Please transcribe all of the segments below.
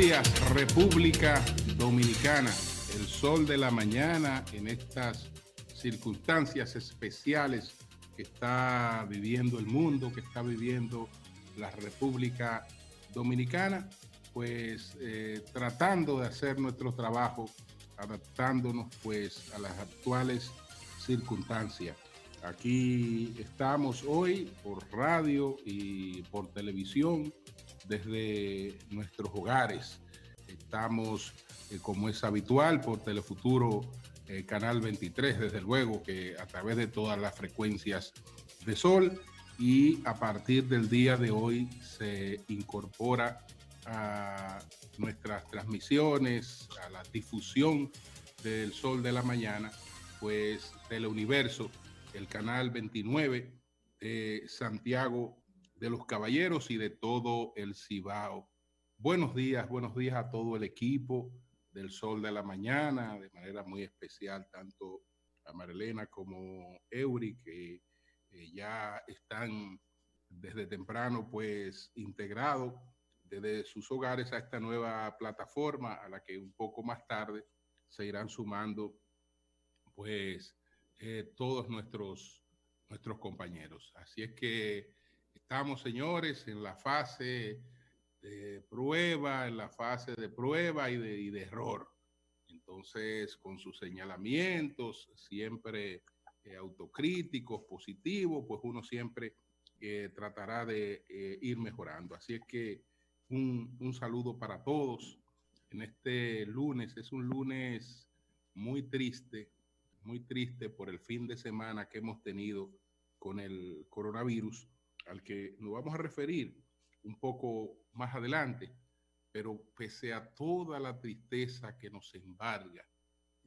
días, República Dominicana. El sol de la mañana en estas circunstancias especiales que está viviendo el mundo, que está viviendo la República Dominicana, pues tratando de hacer nuestro trabajo, adaptándonos pues a las actuales circunstancias. Aquí estamos hoy por radio y por televisión desde nuestros hogares. Estamos, como es habitual, por Telefuturo, Canal 23, desde luego, que a través de todas las frecuencias de Sol, y a partir del día de hoy se incorpora a nuestras transmisiones, a la difusión del Sol de la Mañana, pues Teleuniverso, el canal 29 de Santiago de los Caballeros y de todo el Cibao. Buenos días a todo el equipo del Sol de la Mañana, de manera muy especial tanto a Marilena como Eury, que ya están desde temprano pues integrados desde sus hogares a esta nueva plataforma, a la que un poco más tarde se irán sumando pues todos nuestros compañeros. Así es que estamos, señores, en la fase de prueba, y de error. Entonces, con sus señalamientos, siempre autocríticos, positivos, pues uno siempre tratará de ir mejorando. Así es que un saludo para todos en este lunes. Es un lunes muy triste por el fin de semana que hemos tenido con el coronavirus, al que nos vamos a referir un poco más adelante, pero pese a toda la tristeza que nos embarga,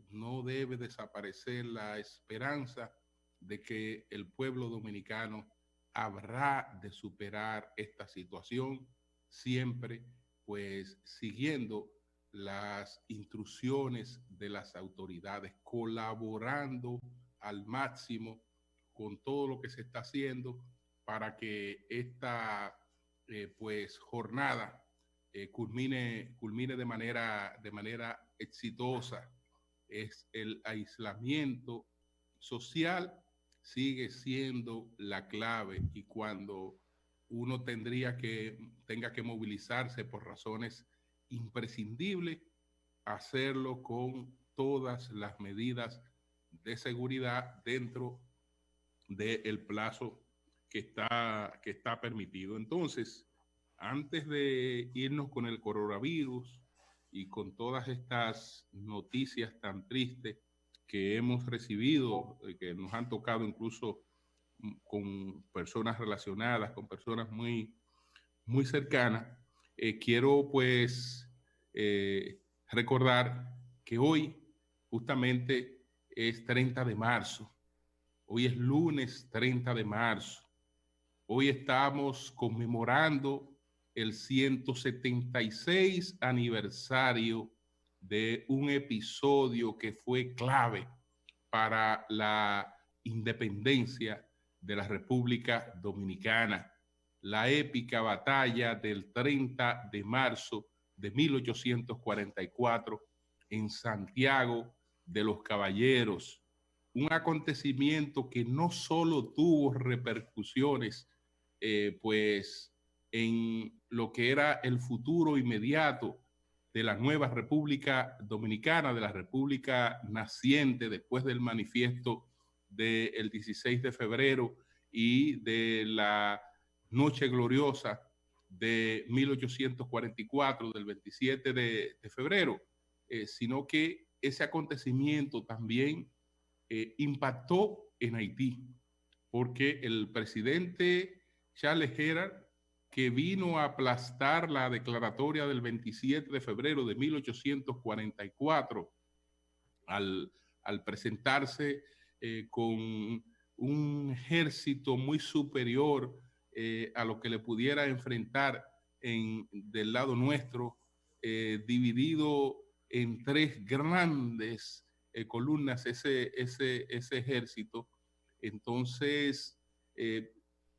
no debe desaparecer la esperanza de que el pueblo dominicano habrá de superar esta situación, siempre pues siguiendo las instrucciones de las autoridades, colaborando al máximo con todo lo que se está haciendo para que esta pues jornada culmine de manera exitosa. Es el aislamiento social sigue siendo la clave, y cuando uno tenga que movilizarse por razones imprescindibles, hacerlo con todas las medidas de seguridad dentro del plazo que está permitido. Entonces, antes de irnos con el coronavirus y con todas estas noticias tan tristes que hemos recibido, que nos han tocado incluso con personas relacionadas, con personas muy cercanas, quiero pues recordar que hoy justamente es 30 de marzo. Hoy es lunes 30 de marzo. Hoy estamos conmemorando el 176 aniversario de un episodio que fue clave para la independencia de la República Dominicana, la épica batalla del 30 de marzo de 1844 en Santiago de los Caballeros, un acontecimiento que no solo tuvo repercusiones pues en lo que era el futuro inmediato de la nueva República Dominicana, de la República naciente después del manifiesto del 16 de febrero y de la noche gloriosa de 1844, del 27 de febrero, sino que ese acontecimiento también impactó en Haití, porque el presidente Charles Gerard, que vino a aplastar la declaratoria del 27 de febrero de 1844 al presentarse con un ejército muy superior a lo que le pudiera enfrentar del lado nuestro, dividido en tres grandes columnas ese ejército. Entonces,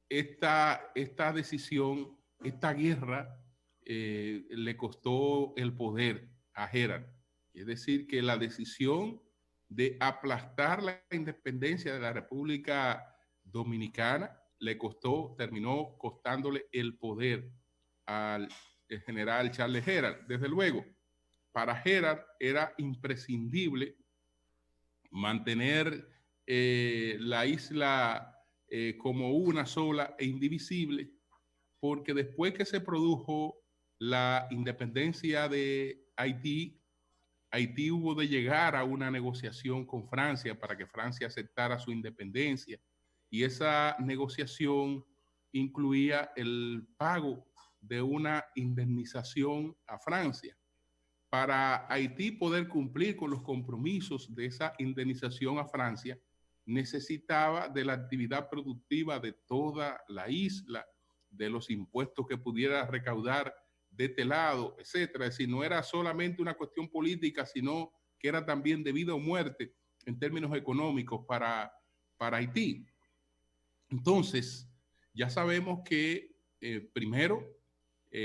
esta decisión, esta guerra, le costó el poder a Gerard. Es decir, que la decisión de aplastar la independencia de la República Dominicana terminó costándole el poder al general Charles Gerard. Desde luego, para Gerard era imprescindible mantener la isla como una sola e indivisible, porque después que se produjo la independencia de Haití, Haití hubo de llegar a una negociación con Francia para que Francia aceptara su independencia, y esa negociación incluía el pago de una indemnización a Francia. Para Haití poder cumplir con los compromisos de esa indemnización a Francia, necesitaba de la actividad productiva de toda la isla, de los impuestos que pudiera recaudar de este lado, etcétera. Es decir, no era solamente una cuestión política, sino que era también de vida o muerte en términos económicos para Haití. Entonces, ya sabemos que primero,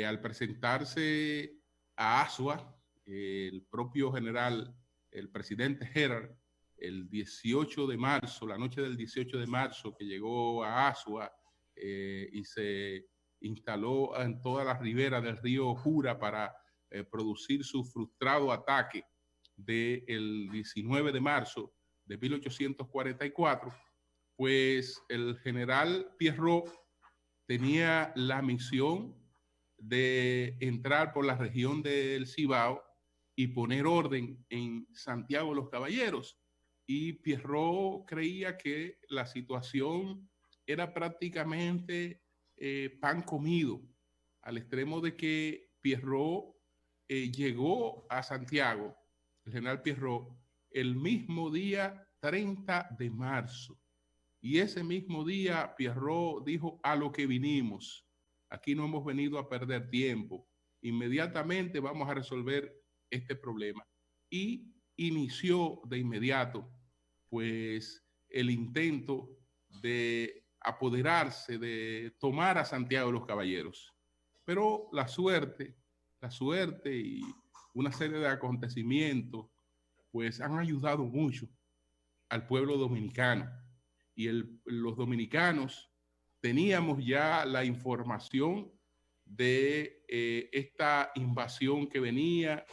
al presentarse a Asua, el propio general, el presidente Gerard, el 18 de marzo, la noche del 18 de marzo, que llegó a Asua y se instaló en toda la ribera del río Jura para producir su frustrado ataque del 19 de marzo de 1844, pues el general Pierrot tenía la misión de entrar por la región del Cibao y poner orden en Santiago de los Caballeros. Y Pierrot creía que la situación era prácticamente pan comido, al extremo de que Pierrot llegó a Santiago, el general Pierrot, el mismo día 30 de marzo. Y ese mismo día Pierrot dijo: a lo que vinimos. Aquí no hemos venido a perder tiempo. Inmediatamente vamos a resolver este problema. Y inició de inmediato, pues, el intento de apoderarse, de tomar a Santiago de los Caballeros. Pero la suerte y una serie de acontecimientos, pues, han ayudado mucho al pueblo dominicano. Y los dominicanos teníamos ya la información de esta invasión que venía,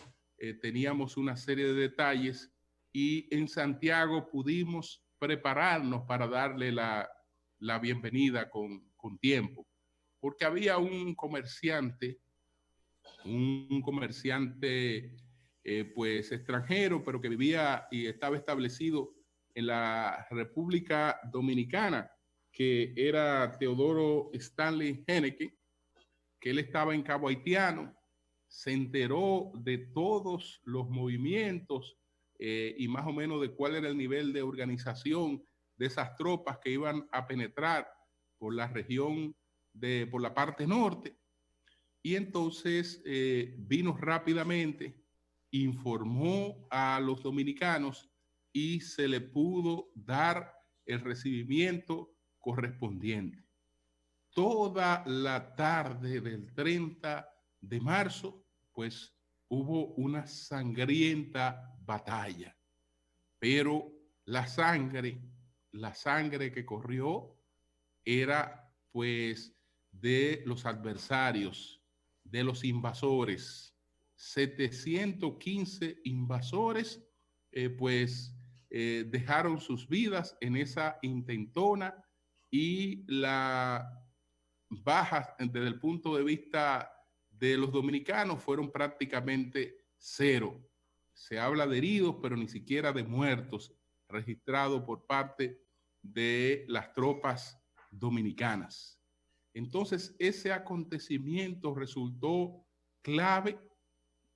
teníamos una serie de detalles, y en Santiago pudimos prepararnos para darle la bienvenida con tiempo, porque había un comerciante pues extranjero, pero que vivía y estaba establecido en la República Dominicana, que era Teodoro Stanley Henneke, que él estaba en Cabo Haitiano, se enteró de todos los movimientos y más o menos de cuál era el nivel de organización de esas tropas que iban a penetrar por la región, por la parte norte. Y entonces vino rápidamente, informó a los dominicanos y se le pudo dar el recibimiento correspondiente. Toda la tarde del 30 de marzo, pues hubo una sangrienta batalla, pero la sangre que corrió era pues de los adversarios, de los invasores. 715 invasores dejaron sus vidas en esa intentona, y la bajas desde el punto de vista de los dominicanos fueron prácticamente cero. Se habla de heridos, pero ni siquiera de muertos registrados por parte de las tropas dominicanas. Entonces, ese acontecimiento resultó clave,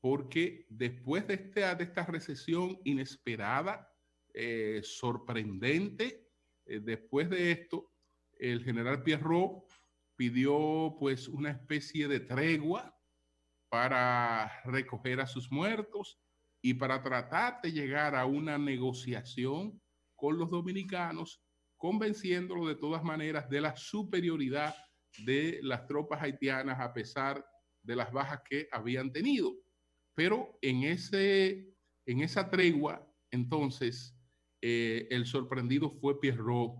porque después de esta recesión inesperada, sorprendente, después de esto, el general Pierrot pidió pues una especie de tregua para recoger a sus muertos y para tratar de llegar a una negociación con los dominicanos, convenciéndolos de todas maneras de la superioridad de las tropas haitianas, a pesar de las bajas que habían tenido. Pero en esa tregua, entonces, el sorprendido fue Pierrot,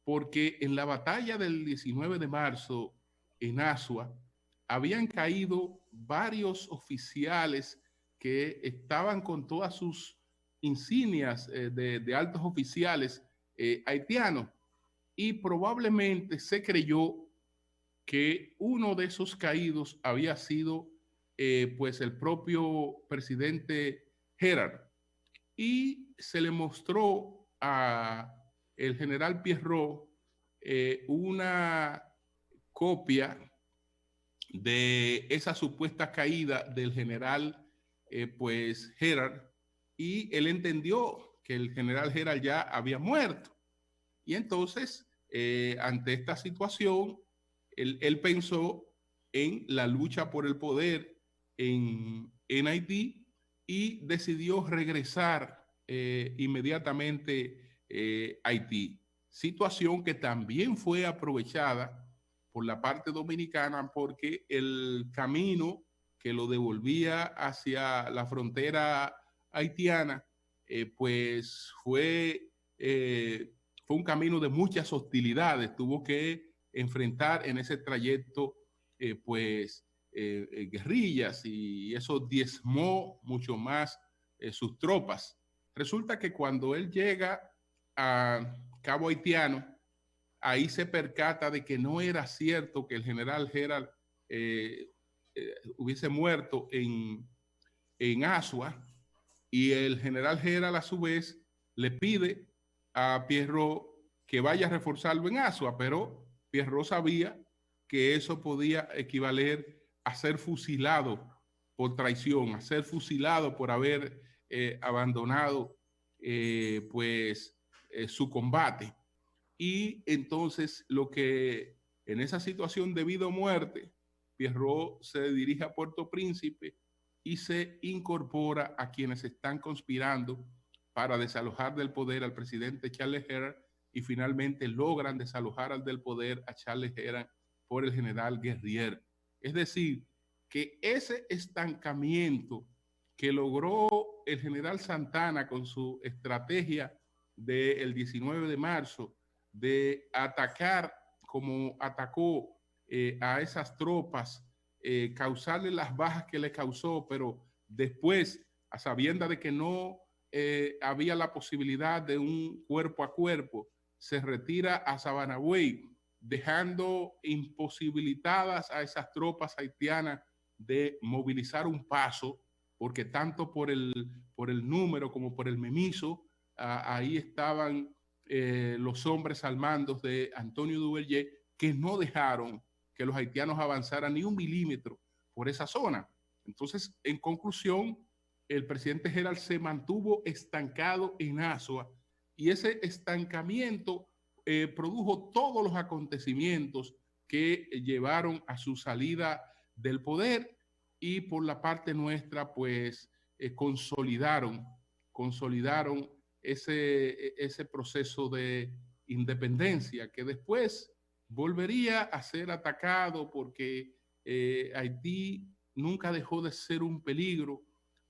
porque en la batalla del 19 de marzo en Asua habían caído varios oficiales que estaban con todas sus insignias de altos oficiales haitianos, y probablemente se creyó que uno de esos caídos había sido pues el propio presidente Gerard, y se le mostró a el general Pierrot una copia de esa supuesta caída del general pues Gerard, y él entendió que el general Gerard ya había muerto. Y entonces, ante esta situación, él pensó en la lucha por el poder en Haití, y decidió regresar inmediatamente a Haití. Situación que también fue aprovechada por la parte dominicana, porque el camino que lo devolvía hacia la frontera haitiana, pues fue un camino de muchas hostilidades. Tuvo que enfrentar en ese trayecto guerrillas, y eso diezmó mucho más sus tropas. Resulta que cuando él llega a Cabo Haitiano, ahí se percata de que no era cierto que el general Gerald hubiese muerto en Asua, y el general Gerald a su vez le pide a Pierrot que vaya a reforzarlo en Asua, pero Pierrot sabía que eso podía equivaler a ser fusilado por traición, a ser fusilado por haber abandonado su combate. Y entonces lo que en esa situación de vida o muerte, Pierrot se dirige a Puerto Príncipe y se incorpora a quienes están conspirando para desalojar del poder al presidente Charles Herald, y finalmente logran desalojar del poder a Charles Herald por el general Guerrier. Es decir, que ese estancamiento que logró el general Santana con su estrategia del 19 de marzo, de atacar como atacó a esas tropas, causarle las bajas que le causó, pero después, a sabiendas de que no había la posibilidad de un cuerpo a cuerpo, se retira a Sabanagüey, dejando imposibilitadas a esas tropas haitianas de movilizar un paso, porque tanto por el número como por el memiso, ahí estaban los hombres al mando de Antonio Duvalier, que no dejaron que los haitianos avanzaran ni un milímetro por esa zona. Entonces, en conclusión, el presidente Gerald se mantuvo estancado en Asua, y ese estancamiento produjo todos los acontecimientos que llevaron a su salida del poder, y por la parte nuestra, pues consolidaron ese proceso de independencia, que después volvería a ser atacado, porque Haití nunca dejó de ser un peligro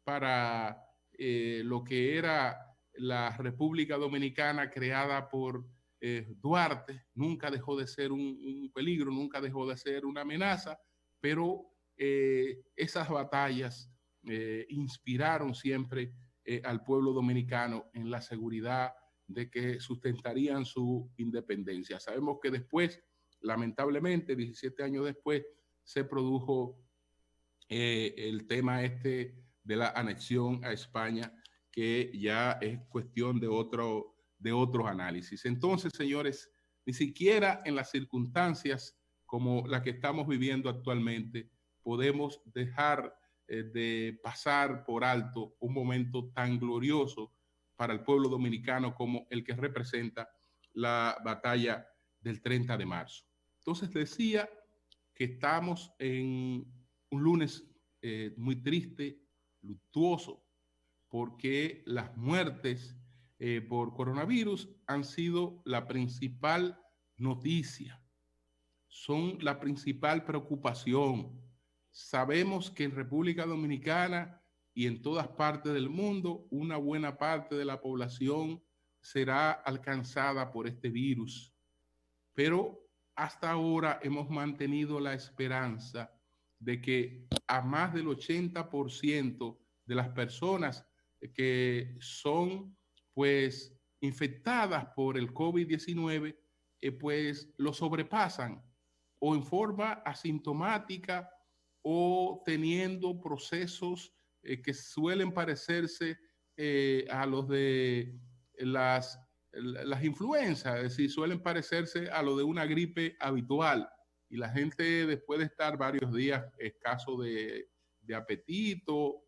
para lo que era la República Dominicana creada por Duarte. Nunca dejó de ser un peligro, nunca dejó de ser una amenaza, pero esas batallas inspiraron siempre al pueblo dominicano en la seguridad de que sustentarían su independencia. Sabemos que después, lamentablemente, 17 años después, se produjo el tema de la anexión a España, que ya es cuestión de otros análisis. Entonces, señores, ni siquiera en las circunstancias como la que estamos viviendo actualmente podemos dejar de pasar por alto un momento tan glorioso para el pueblo dominicano como el que representa la batalla del 30 de marzo. Entonces decía que estamos en un lunes muy triste, luctuoso, porque las muertes por coronavirus han sido la principal noticia, son la principal preocupación. sabemos que en República Dominicana y en todas partes del mundo, una buena parte de la población será alcanzada por este virus. Pero hasta ahora hemos mantenido la esperanza de que a más del 80% de las personas que son pues infectadas por el COVID-19 pues lo sobrepasan o en forma asintomática o teniendo procesos que suelen parecerse a los de las influencias, es decir, suelen parecerse a lo de una gripe habitual y la gente después de estar varios días escaso de apetito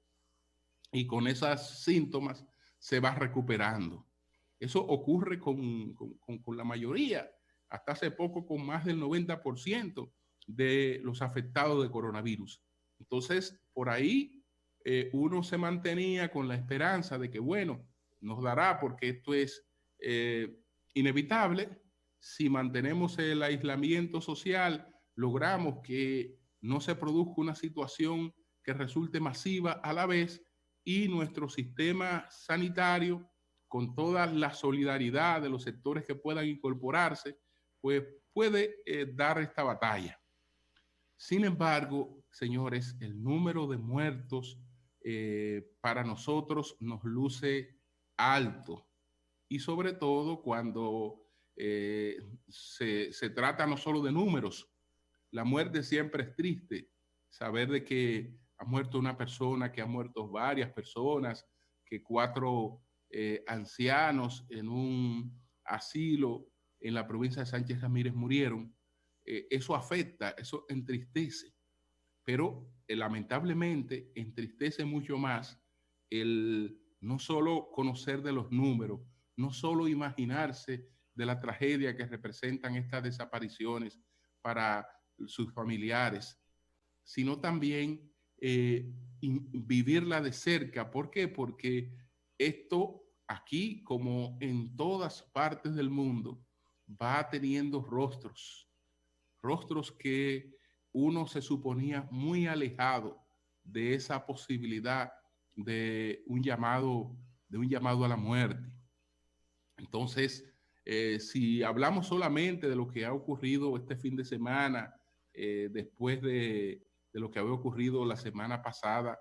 y con esos síntomas se va recuperando. Eso ocurre con la mayoría, hasta hace poco con más del 90% de los afectados de coronavirus. Entonces, por ahí uno se mantenía con la esperanza de que, bueno, nos dará porque esto es inevitable. Si mantenemos el aislamiento social, logramos que no se produzca una situación que resulte masiva a la vez y nuestro sistema sanitario, con toda la solidaridad de los sectores que puedan incorporarse, pues puede dar esta batalla. Sin embargo, señores, el número de muertos para nosotros nos luce alto y sobre todo cuando se trata no solo de números. La muerte siempre es triste, saber de que ha muerto una persona, que ha muerto varias personas, que 4 ancianos en un asilo en la provincia de Sánchez Ramírez murieron. Eso afecta, eso entristece, pero lamentablemente entristece mucho más el no solo conocer de los números, no solo imaginarse de la tragedia que representan estas desapariciones para sus familiares, sino también vivirla de cerca. ¿Por qué? Porque esto aquí, como en todas partes del mundo, va teniendo rostros que uno se suponía muy alejado de esa posibilidad de un llamado a la muerte. Entonces, si hablamos solamente de lo que ha ocurrido este fin de semana, después de lo que había ocurrido la semana pasada,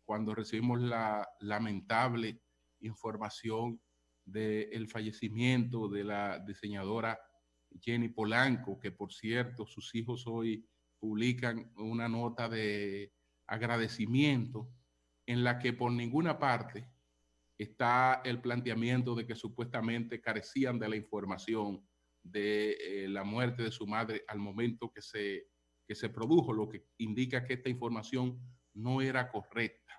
cuando recibimos la lamentable información del fallecimiento de la diseñadora Jenny Polanco, que por cierto sus hijos hoy publican una nota de agradecimiento en la que por ninguna parte está el planteamiento de que supuestamente carecían de la información de la muerte de su madre al momento que se produjo, lo que indica que esta información no era correcta.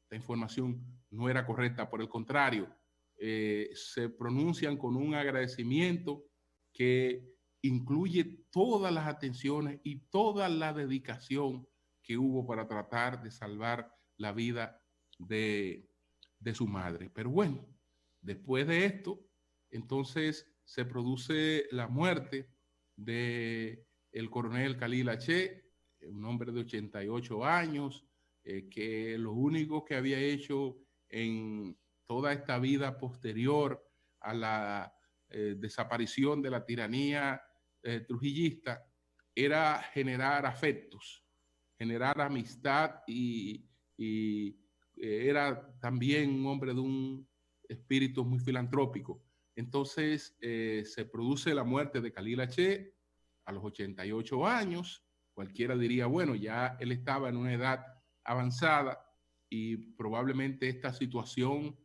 Esta información no era correcta, por el contrario, se pronuncian con un agradecimiento que incluye todas las atenciones y toda la dedicación que hubo para tratar de salvar la vida de su madre. Pero bueno, después de esto, entonces se produce la muerte de el coronel Khalil H., un hombre de 88 años, que lo único que había hecho en toda esta vida posterior a la desaparición de la tiranía trujillista era generar afectos, generar amistad y era también un hombre de un espíritu muy filantrópico. Entonces se produce la muerte de Khalil H. a los 88 años. Cualquiera diría, bueno, ya él estaba en una edad avanzada y probablemente esta situación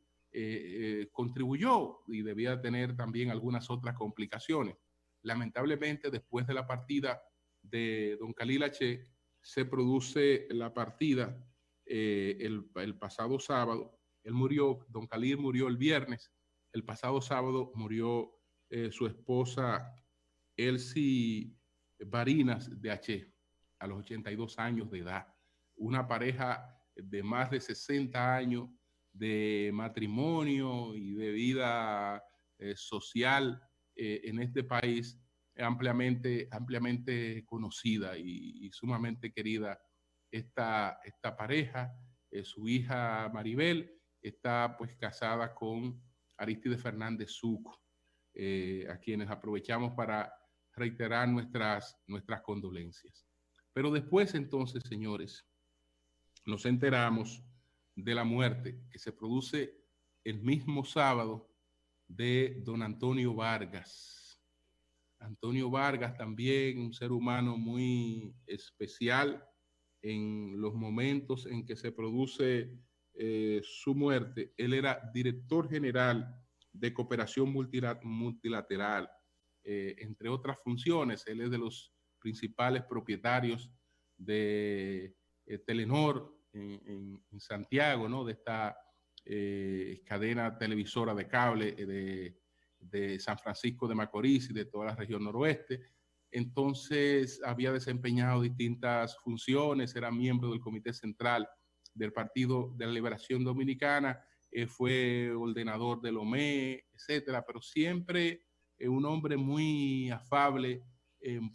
contribuyó y debía tener también algunas otras complicaciones. Lamentablemente, después de la partida de don Khalil H., se produce la partida el pasado sábado. Él murió, don Khalil murió el viernes. El pasado sábado murió su esposa Elsie Barinas de H., a los 82 años de edad. Una pareja de más de 60 años de matrimonio y de vida social en este país, ampliamente conocida y sumamente querida esta pareja. Su hija Maribel está pues casada con Aristide Fernández Succo, a quienes aprovechamos para reiterar nuestras condolencias. Pero después entonces, señores, nos enteramos de la muerte que se produce el mismo sábado de don Antonio Vargas. Antonio Vargas también un ser humano muy especial en los momentos en que se produce su muerte. Él era director general de cooperación multilateral, entre otras funciones. Él es de los principales propietarios de Telenor en Santiago, ¿no? De esta cadena televisora de cable de San Francisco de Macorís y de toda la región noroeste. Entonces había desempeñado distintas funciones, era miembro del Comité Central del Partido de la Liberación Dominicana, fue ordenador del OME, etcétera, pero siempre un hombre muy afable,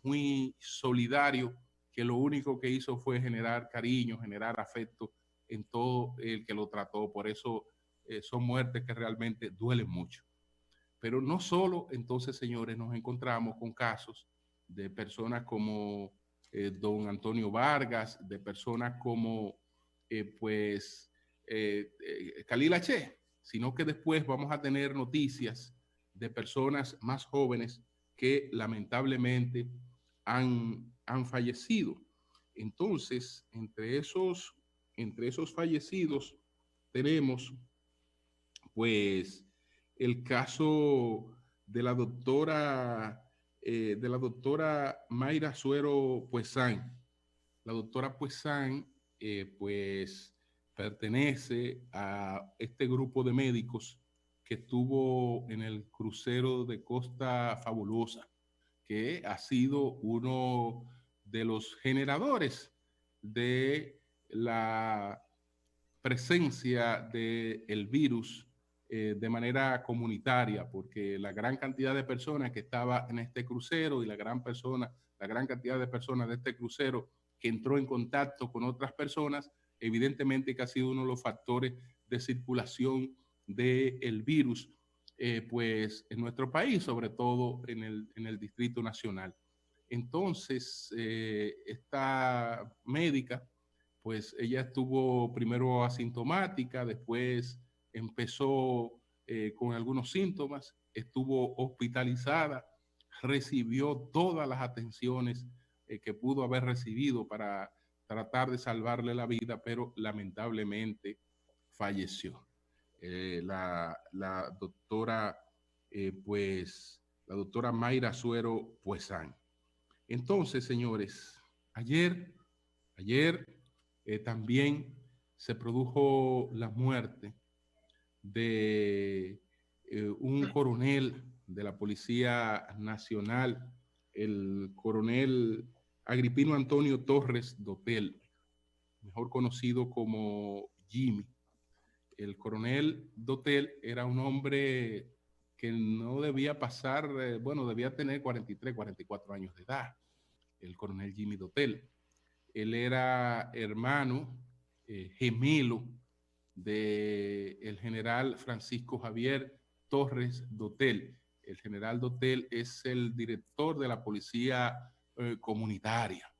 muy solidario, que lo único que hizo fue generar cariño, generar afecto en todo el que lo trató. Por eso son muertes que realmente duelen mucho. Pero no solo, entonces, señores, nos encontramos con casos de personas como don Antonio Vargas, de personas como, Khalil H., sino que después vamos a tener noticias de personas más jóvenes que lamentablemente han fallecido. Entonces, entre esos fallecidos tenemos, pues, el caso de la doctora Mayra Suero Puesán. La doctora Puesán, pues, pertenece a este grupo de médicos que estuvo en el crucero de Costa Fabulosa, que ha sido uno de los generadores de la presencia del virus de manera comunitaria, porque la gran cantidad de personas que estaba en este crucero y la gran cantidad de personas de este crucero que entró en contacto con otras personas, evidentemente que ha sido uno de los factores de circulación del virus, pues en nuestro país, sobre todo en el Distrito Nacional. Entonces, esta médica, pues ella estuvo primero asintomática, después empezó con algunos síntomas, estuvo hospitalizada, recibió todas las atenciones que pudo haber recibido para tratar de salvarle la vida, pero lamentablemente falleció. La doctora, la doctora Mayra Suero Puesán. Entonces, señores, ayer también se produjo la muerte de un coronel de la Policía Nacional, el coronel Agripino Antonio Torres Dotel, mejor conocido como Jimmy. El coronel Dotel era un hombre que no debía pasar, debía tener 43, 44 años de edad, el coronel Jimmy Dotel. Él era hermano, gemelo del general Francisco Javier Torres Dotel. El general Dotel es el director de la policía comunitaria.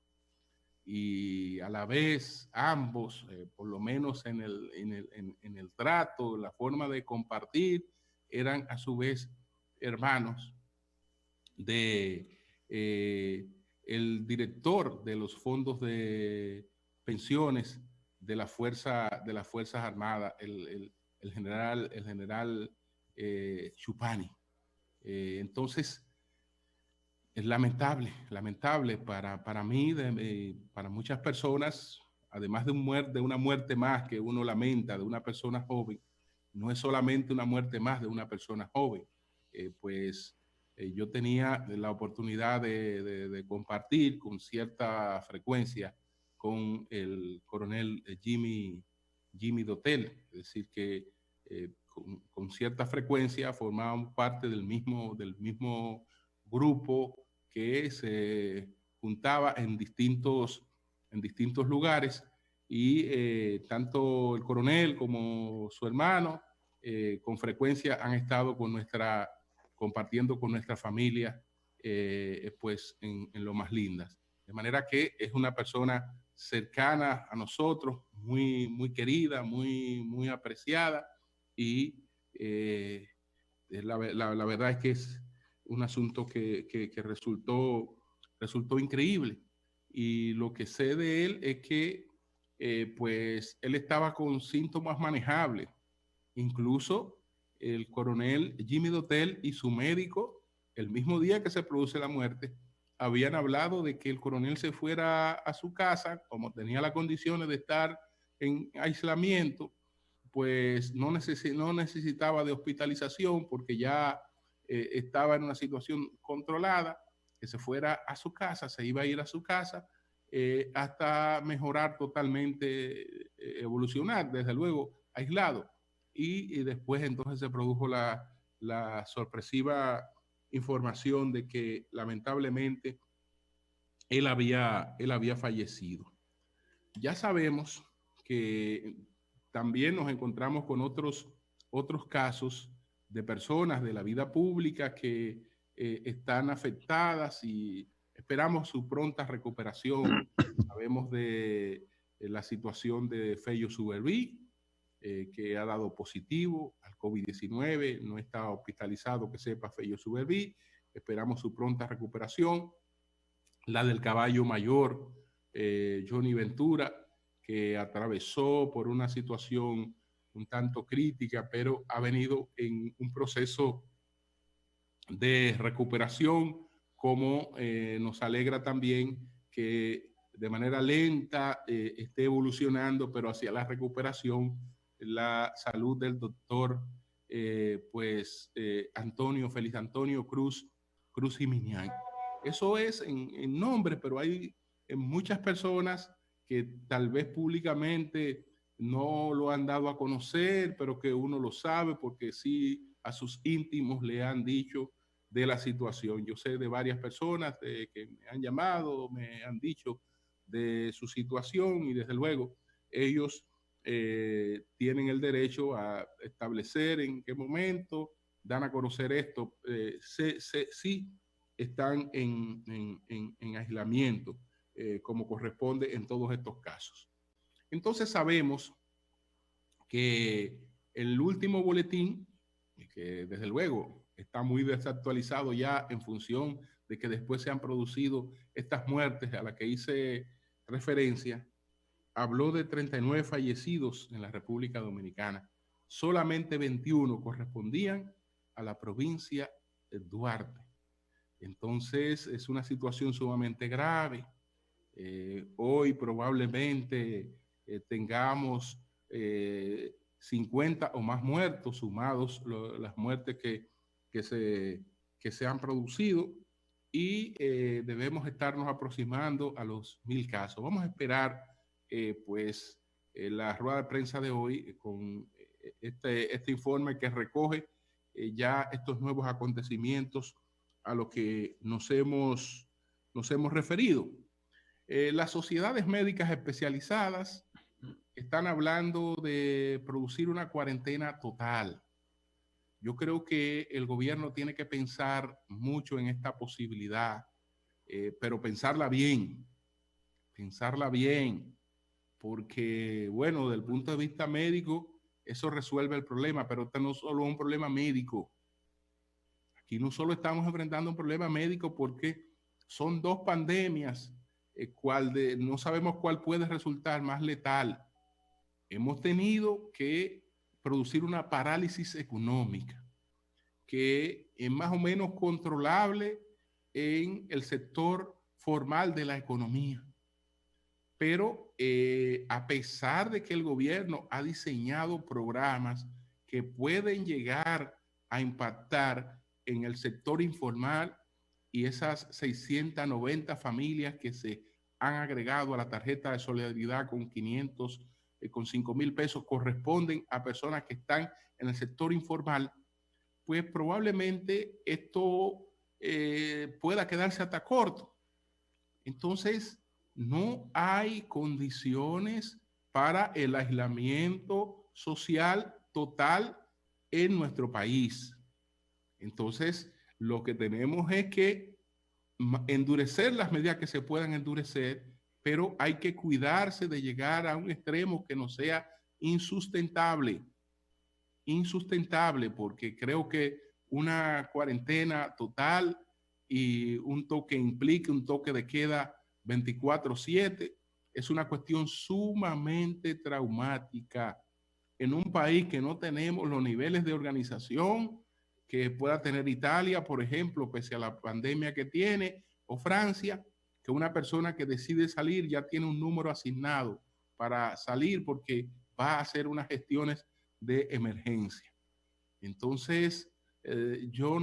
Y a la vez ambos, por lo menos en el trato, la forma de compartir, eran a su vez hermanos de el director de los fondos de pensiones de las Fuerzas Armadas, el general Chupani. Entonces, es lamentable para mí, para muchas personas, además de una muerte más que uno lamenta de una persona joven, no es solamente una muerte más de una persona joven. Yo tenía la oportunidad de compartir con cierta frecuencia con el coronel Jimmy Dotel, es decir, que con cierta frecuencia formábamos parte del mismo grupo que se juntaba en distintos en distintos lugares y tanto el coronel como su hermano con frecuencia han estado compartiendo con nuestra familia pues en lo más lindas. De manera que es una persona cercana a nosotros, muy querida, muy apreciada y la verdad es que es un asunto que resultó increíble. Y lo que sé de él es que pues él estaba con síntomas manejables. Incluso el coronel Jimmy Dotel y su médico, el mismo día que se produce la muerte, habían hablado de que el coronel se fuera a su casa, como tenía las condiciones de estar en aislamiento, pues no necesitaba de hospitalización porque ya estaba en una situación controlada, que se fuera a su casa, se iba a ir a su casa hasta mejorar totalmente, evolucionar, desde luego, aislado. Y después entonces se produjo la sorpresiva información de que lamentablemente él había fallecido. Ya sabemos que también nos encontramos con otros casos de personas de la vida pública que están afectadas y esperamos su pronta recuperación. Sabemos de la situación de Feyo Suberví, que ha dado positivo al COVID-19, no está hospitalizado, que sepa Feyo Suberví. Esperamos su pronta recuperación. La del caballo mayor, Johnny Ventura, que atravesó por una situación un tanto crítica, pero ha venido en un proceso de recuperación, como nos alegra también que de manera lenta esté evolucionando, pero hacia la recuperación, la salud del doctor Félix Antonio Cruz Jiminián. Eso es en nombre, pero hay muchas personas que tal vez públicamente no lo han dado a conocer, pero que uno lo sabe porque sí a sus íntimos le han dicho de la situación. Yo sé de varias personas que me han llamado, me han dicho de su situación y desde luego ellos tienen el derecho a establecer en qué momento dan a conocer esto. Sí están en aislamiento, como corresponde en todos estos casos. Entonces sabemos que el último boletín, que desde luego está muy desactualizado ya en función de que después se han producido estas muertes a las que hice referencia, habló de 39 fallecidos en la República Dominicana. Solamente 21 correspondían a la provincia de Duarte. Entonces es una situación sumamente grave. Hoy probablemente tengamos 50 o más muertos, sumados las muertes que se han producido, y debemos estarnos aproximando a los 1000 casos. Vamos a esperar la rueda de prensa de hoy con este informe que recoge ya estos nuevos acontecimientos a los que nos hemos referido. Las sociedades médicas especializadas están hablando de producir una cuarentena total. Yo creo que el gobierno tiene que pensar mucho en esta posibilidad, pero pensarla bien, porque, bueno, desde el punto de vista médico, eso resuelve el problema, pero este no solo es un problema médico. Aquí no solo estamos enfrentando un problema médico porque son dos pandemias, no sabemos cuál puede resultar más letal. Hemos tenido que producir una parálisis económica que es más o menos controlable en el sector formal de la economía. Pero a pesar de que el gobierno ha diseñado programas que pueden llegar a impactar en el sector informal y esas 690 familias que se han agregado a la tarjeta de solidaridad con 500, con 5,000 pesos, corresponden a personas que están en el sector informal, pues probablemente esto pueda quedarse hasta corto. Entonces, no hay condiciones para el aislamiento social total en nuestro país. Entonces, lo que tenemos es que endurecer las medidas que se puedan endurecer, pero hay que cuidarse de llegar a un extremo que no sea insustentable. Insustentable, porque creo que una cuarentena total y un toque implique un toque de queda 24/7 es una cuestión sumamente traumática en un país que no tenemos los niveles de organización que pueda tener Italia, por ejemplo, pese a la pandemia que tiene, o Francia, que una persona que decide salir ya tiene un número asignado para salir porque va a hacer unas gestiones de emergencia. Entonces, yo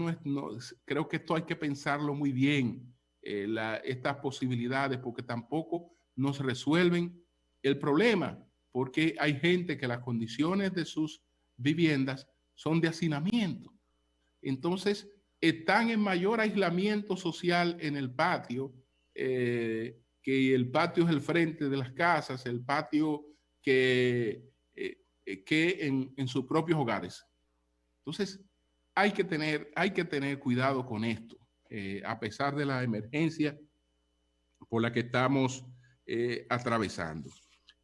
creo que esto hay que pensarlo muy bien, estas posibilidades, porque tampoco nos resuelven el problema, porque hay gente que las condiciones de sus viviendas son de hacinamiento. Entonces, están en mayor aislamiento social en el patio, que el patio es el frente de las casas, el patio que en sus propios hogares. Entonces, hay que tener cuidado con esto, a pesar de la emergencia por la que estamos atravesando.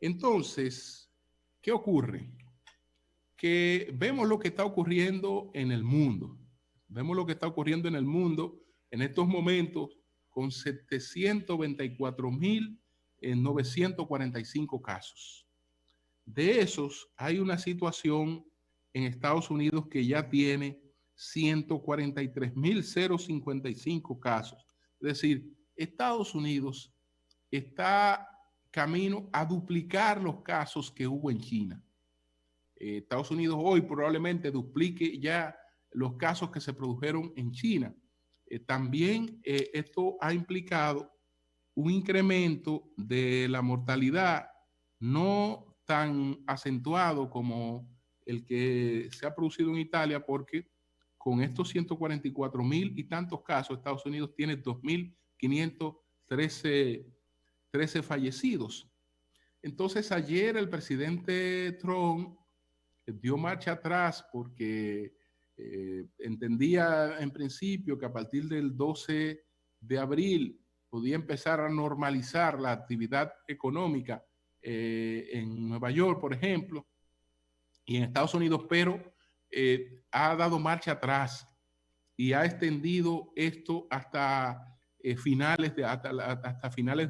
Entonces, ¿qué ocurre? Que vemos lo que está ocurriendo en el mundo. Vemos lo que está ocurriendo en el mundo en estos momentos con 724.945 casos. De esos, hay una situación en Estados Unidos que ya tiene 143.055 casos. Es decir, Estados Unidos está camino a duplicar los casos que hubo en China. Estados Unidos hoy probablemente duplique ya los casos que se produjeron en China. También esto ha implicado un incremento de la mortalidad no tan acentuado como el que se ha producido en Italia, porque con estos 144.000 y tantos casos, Estados Unidos tiene 2.513 fallecidos. Entonces, ayer el presidente Trump dio marcha atrás porque entendía en principio que a partir del 12 de abril podía empezar a normalizar la actividad económica en Nueva York, por ejemplo, y en Estados Unidos, pero ha dado marcha atrás y ha extendido esto hasta finales de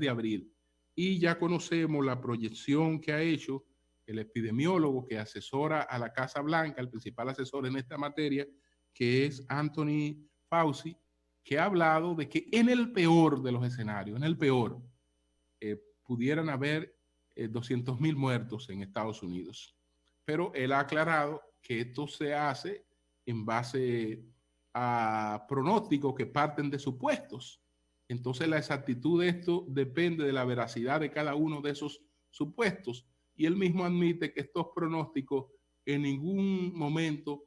abril. Y ya conocemos la proyección que ha hecho el epidemiólogo que asesora a la Casa Blanca, el principal asesor en esta materia, que es Anthony Fauci, que ha hablado de que en el peor de los escenarios, en el peor, pudieran haber 200.000 muertos en Estados Unidos. Pero él ha aclarado que esto se hace en base a pronósticos que parten de supuestos. Entonces la exactitud de esto depende de la veracidad de cada uno de esos supuestos. Y él mismo admite que estos pronósticos en ningún momento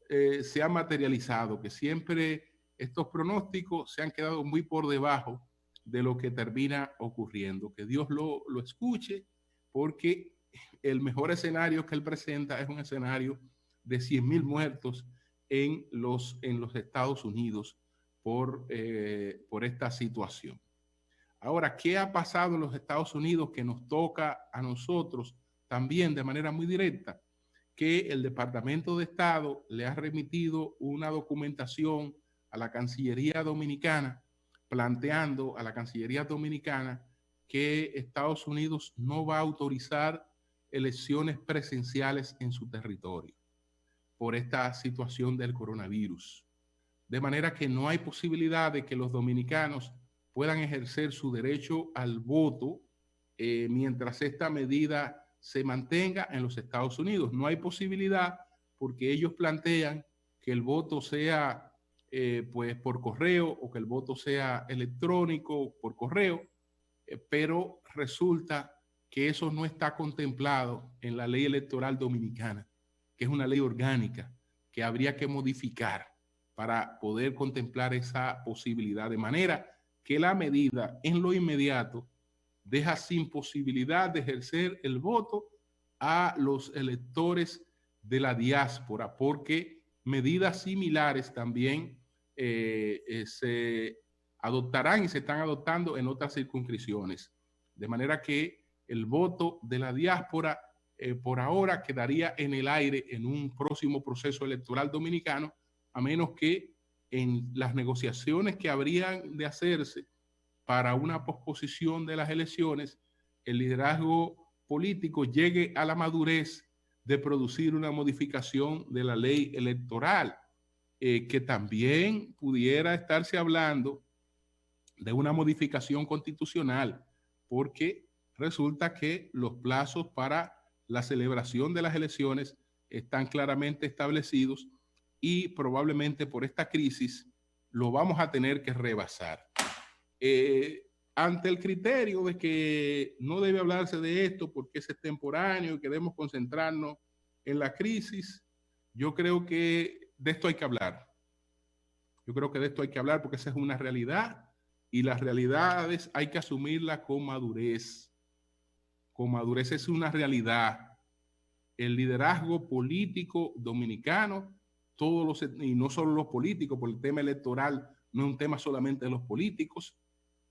se han materializado, que siempre estos pronósticos se han quedado muy por debajo de lo que termina ocurriendo. Que Dios lo escuche, porque el mejor escenario que él presenta es un escenario de 100.000 muertos en los Estados Unidos por esta situación. Ahora, ¿qué ha pasado en los Estados Unidos que nos toca a nosotros también de manera muy directa? Que el Departamento de Estado le ha remitido una documentación a la Cancillería Dominicana, planteando a la Cancillería Dominicana que Estados Unidos no va a autorizar elecciones presenciales en su territorio por esta situación del coronavirus. De manera que no hay posibilidad de que los dominicanos puedan ejercer su derecho al voto mientras esta medida se mantenga en los Estados Unidos. No hay posibilidad porque ellos plantean que el voto sea pues por correo o que el voto sea electrónico por correo, pero resulta que eso no está contemplado en la ley electoral dominicana, que es una ley orgánica que habría que modificar para poder contemplar esa posibilidad, de manera que la medida en lo inmediato deja sin posibilidad de ejercer el voto a los electores de la diáspora, porque medidas similares también se adoptarán y se están adoptando en otras circunscripciones. De manera que el voto de la diáspora por ahora quedaría en el aire en un próximo proceso electoral dominicano, a menos que en las negociaciones que habrían de hacerse para una posposición de las elecciones, el liderazgo político llegue a la madurez de producir una modificación de la ley electoral, que también pudiera estarse hablando de una modificación constitucional, porque resulta que los plazos para la celebración de las elecciones están claramente establecidos y probablemente por esta crisis lo vamos a tener que rebasar. Ante el criterio de que no debe hablarse de esto porque es extemporáneo y que debemos concentrarnos en la crisis, yo creo que de esto hay que hablar. Yo creo que de esto hay que hablar porque esa es una realidad y las realidades hay que asumirlas con madurez. Con madurez es una realidad. El liderazgo político dominicano, todos los, y no solo los políticos, porque el tema electoral no es un tema solamente de los políticos,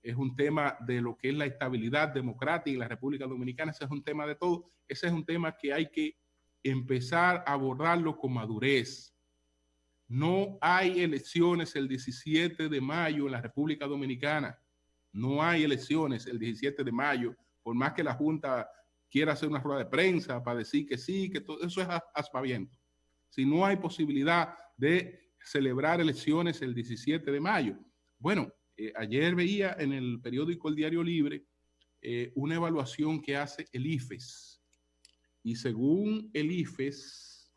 es un tema de lo que es la estabilidad democrática en la República Dominicana, ese es un tema de todo, ese es un tema que hay que empezar a abordarlo con madurez. No hay elecciones el 17 de mayo en la República Dominicana, no hay elecciones el 17 de mayo, por más que la Junta quiera hacer una rueda de prensa para decir que sí, que todo eso es aspaviento. Si no hay posibilidad de celebrar elecciones el 17 de mayo. Bueno, ayer veía en el periódico El Diario Libre una evaluación que hace el IFES. Y según el IFES,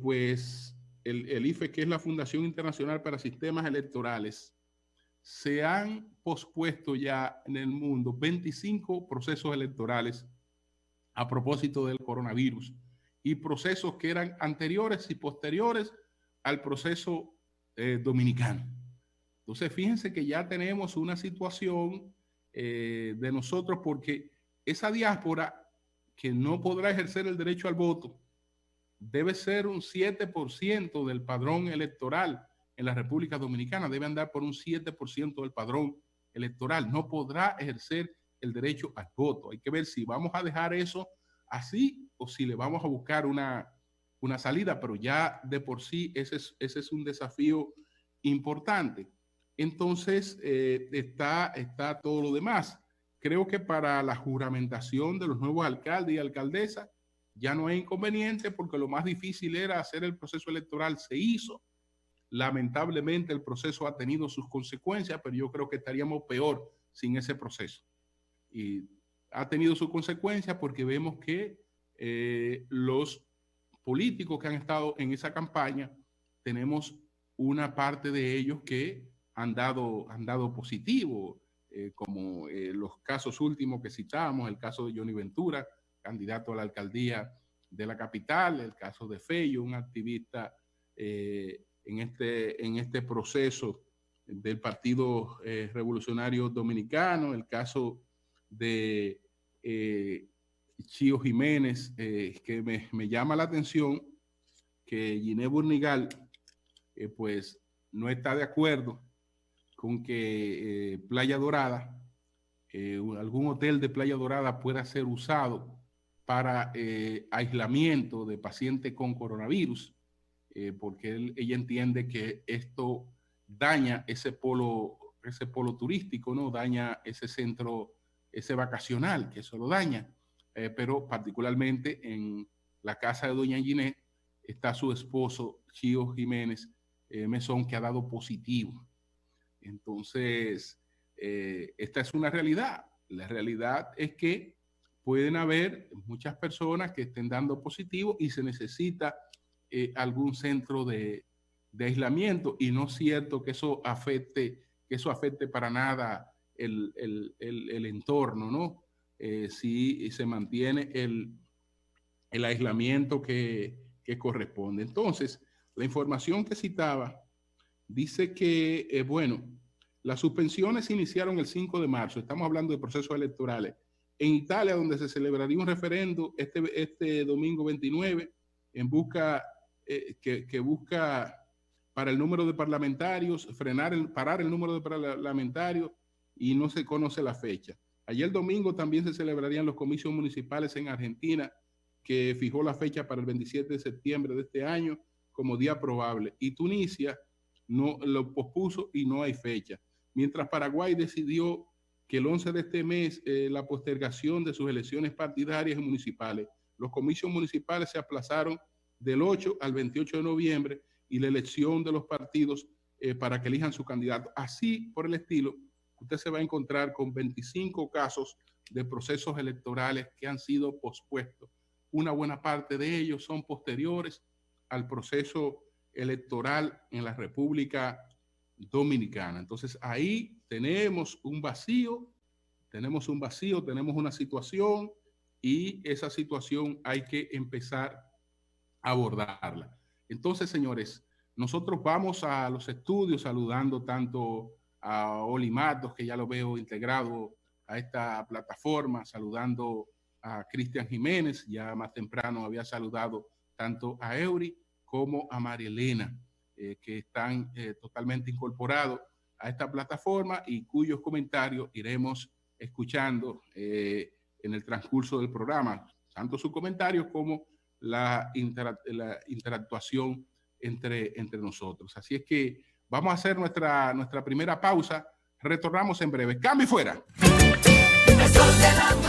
pues el IFES, que es la Fundación Internacional para Sistemas Electorales, se han pospuesto ya en el mundo 25 procesos electorales a propósito del coronavirus y procesos que eran anteriores y posteriores al proceso dominicano. Entonces, fíjense que ya tenemos una situación de nosotros porque esa diáspora que no podrá ejercer el derecho al voto debe ser un 7% del padrón electoral en la República Dominicana, debe andar por un 7% del padrón electoral, no podrá ejercer el derecho al voto. Hay que ver si vamos a dejar eso así o si le vamos a buscar una salida, pero ya de por sí ese es un desafío importante. Entonces está todo lo demás. Creo que para la juramentación de los nuevos alcaldes y alcaldesas ya no hay inconveniente porque lo más difícil era hacer el proceso electoral, se hizo. Lamentablemente el proceso ha tenido sus consecuencias, pero yo creo que estaríamos peor sin ese proceso. Y ha tenido sus consecuencias porque vemos que los políticos que han estado en esa campaña, tenemos una parte de ellos que han dado positivo, como los casos últimos que citamos, el caso de Johnny Ventura, candidato a la alcaldía de la capital, el caso de Fello, un activista en este proceso del Partido Revolucionario Dominicano, el caso de Chío Jiménez, que me llama la atención que Giné Burnigal pues no está de acuerdo con que Playa Dorada, algún hotel de Playa Dorada pueda ser usado para aislamiento de pacientes con coronavirus, porque ella entiende que esto daña ese polo turístico, ¿no? Daña ese centro, ese vacacional, que eso lo daña. Pero particularmente en la casa de doña Giné está su esposo, Chío Jiménez Mesón, que ha dado positivo. Entonces, esta es una realidad. La realidad es que pueden haber muchas personas que estén dando positivo y se necesita algún centro de aislamiento, y no es cierto que eso afecte para nada el entorno, ¿no? Si se mantiene el aislamiento que corresponde. Entonces, la información que citaba dice que, bueno, Las suspensiones se iniciaron el 5 de marzo, estamos hablando de procesos electorales. En Italia, donde se celebraría un referendo este domingo 29, en busca, que busca para el número de parlamentarios, parar el número de parlamentarios, y no se conoce la fecha. Ayer domingo también se celebrarían los comicios municipales en Argentina, que fijó la fecha para el 27 de septiembre de este año como día probable. Y Tunisia no lo pospuso y no hay fecha. Mientras Paraguay decidió que el 11 de este mes la postergación de sus elecciones partidarias y municipales. Los comicios municipales se aplazaron del 8 al 28 de noviembre y la elección de los partidos para que elijan su candidato. Así, por el estilo, usted se va a encontrar con 25 casos de procesos electorales que han sido pospuestos. Una buena parte de ellos son posteriores al proceso electoral en la República Dominicana. Entonces ahí tenemos un vacío, tenemos una situación, y esa situación hay que empezar a abordarla. Entonces, señores, nosotros vamos a los estudios saludando tanto a Oli Matos, que ya lo veo integrado a esta plataforma, saludando a Cristian Jiménez, ya más temprano había saludado tanto a Eury como a María Elena, que están totalmente incorporados a esta plataforma y cuyos comentarios iremos escuchando en el transcurso del programa, tanto sus comentarios como la interactuación entre nosotros. Así es que vamos a hacer nuestra primera pausa. Retornamos en breve. ¡Cambio y fuera! El sol de la